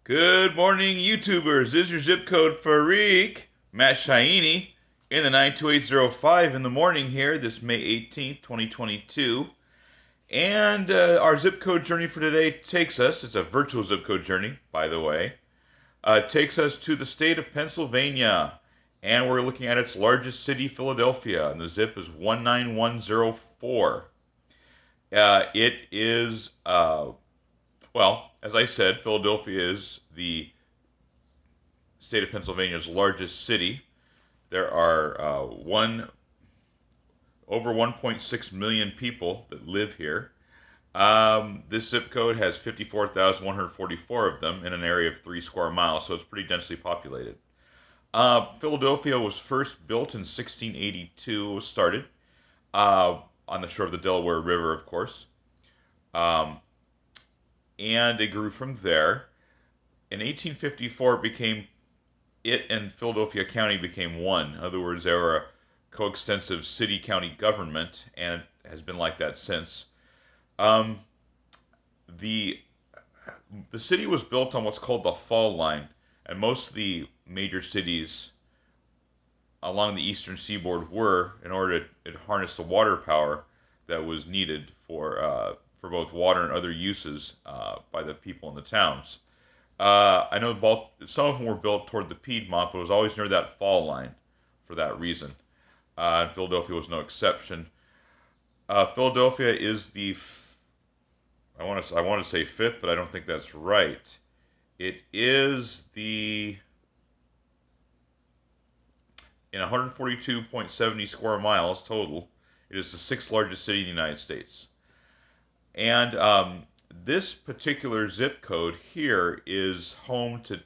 Good morning, YouTubers. This is your zip code Farik, Matt Shaini, in the 92805 in the morning here, this May 18th, 2022. And our zip code journey for today takes us, it's a virtual zip code journey, by the way, takes us to the state of Pennsylvania. And we're looking at its largest city, Philadelphia, and the zip is 19104. It is, well, as I said, Philadelphia is the state of Pennsylvania's largest city. There are over 1.6 million people that live here. This zip code has 54,144 of them in an area of 3 square miles, so it's pretty densely populated. Philadelphia was first built in 1682. It was started on the shore of the Delaware River, of course, um, and it grew from there. In 1854, it and Philadelphia County became one. In other words, they were a coextensive city-county government, and it has been like that since. Um, the the city was built on what's called the fall line, and most of the major cities along the eastern seaboard were, in order to harness the water power that was needed for both water and other uses by the people in the towns. I know some of them were built toward the Piedmont, but it was always near that fall line for that reason. And Philadelphia was no exception. Philadelphia is I want to say fifth, but I don't think that's right. It is in 142.70 square miles total. It is the sixth largest city in the United States. And this particular zip code here is home to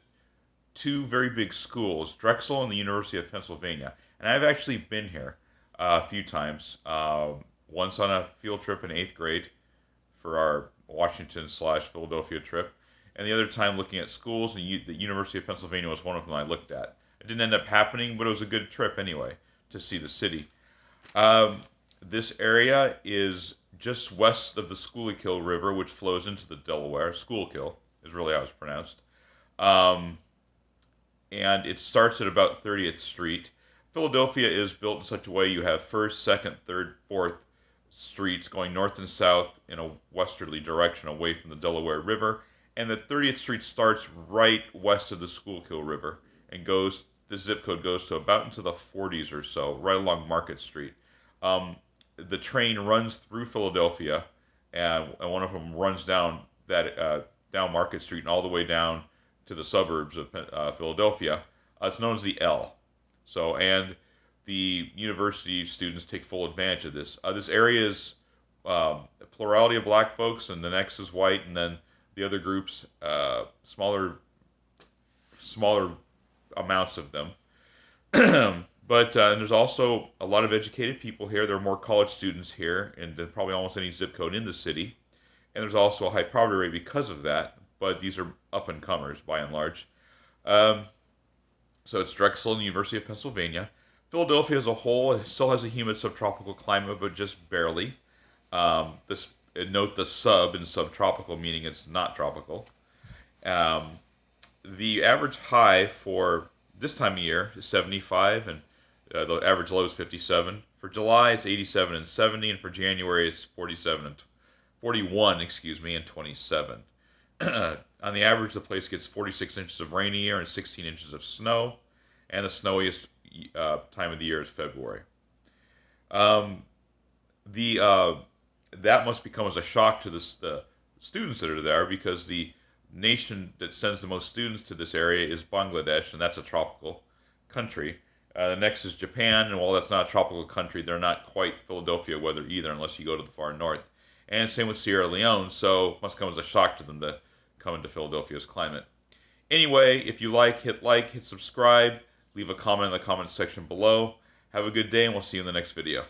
two very big schools, Drexel and the University of Pennsylvania. And I've actually been here a few times. Once on a field trip in eighth grade for our Washington/Philadelphia trip, and the other time looking at schools. And the University of Pennsylvania was one of them I looked at. It didn't end up happening, but it was a good trip anyway to see the city. Um, this area is just west of the Schuylkill River, which flows into the Delaware. Schuylkill is really how it's pronounced. Um, and it starts at about 30th Street. Philadelphia is built in such a way you have first, second, third, fourth streets going north and south in a westerly direction away from the Delaware River. And the 30th Street starts right west of the Schuylkill River and this zip code goes to about into the 40s or so, right along Market Street. Um, the train runs through Philadelphia, and one of them runs down Market Street and all the way down to the suburbs of Philadelphia. It's known as the L. So, and the university students take full advantage of this. This area is a plurality of black folks, and the next is white, and then the other groups, smaller amounts of them. But and there's also a lot of educated people here. There are more college students here, and than probably almost any zip code in the city. And there's also a high poverty rate because of that. But these are up and comers by and large. Um, so it's Drexel and the University of Pennsylvania. Philadelphia as a whole still has a humid subtropical climate, but just barely. This Note the sub in subtropical, meaning it's not tropical. Um, the average high for this time of year is 75, and the average low is 57. For July, it's 87 and 70, and for January, it's 41, excuse me, and 27. On the average, the place gets 46 inches of rain a year and 16 inches of snow, and the snowiest time of the year is February. Um, the That must become as a shock to the students that are there, because the nation that sends the most students to this area is Bangladesh, and that's a tropical country. The next is Japan, and while that's not a tropical country, they're not quite Philadelphia weather either, unless you go to the far north. And same with Sierra Leone, so it must come as a shock to them to come into Philadelphia's climate. Anyway, if you like, hit subscribe, leave a comment in the comment section below. Have a good day, and we'll see you in the next video.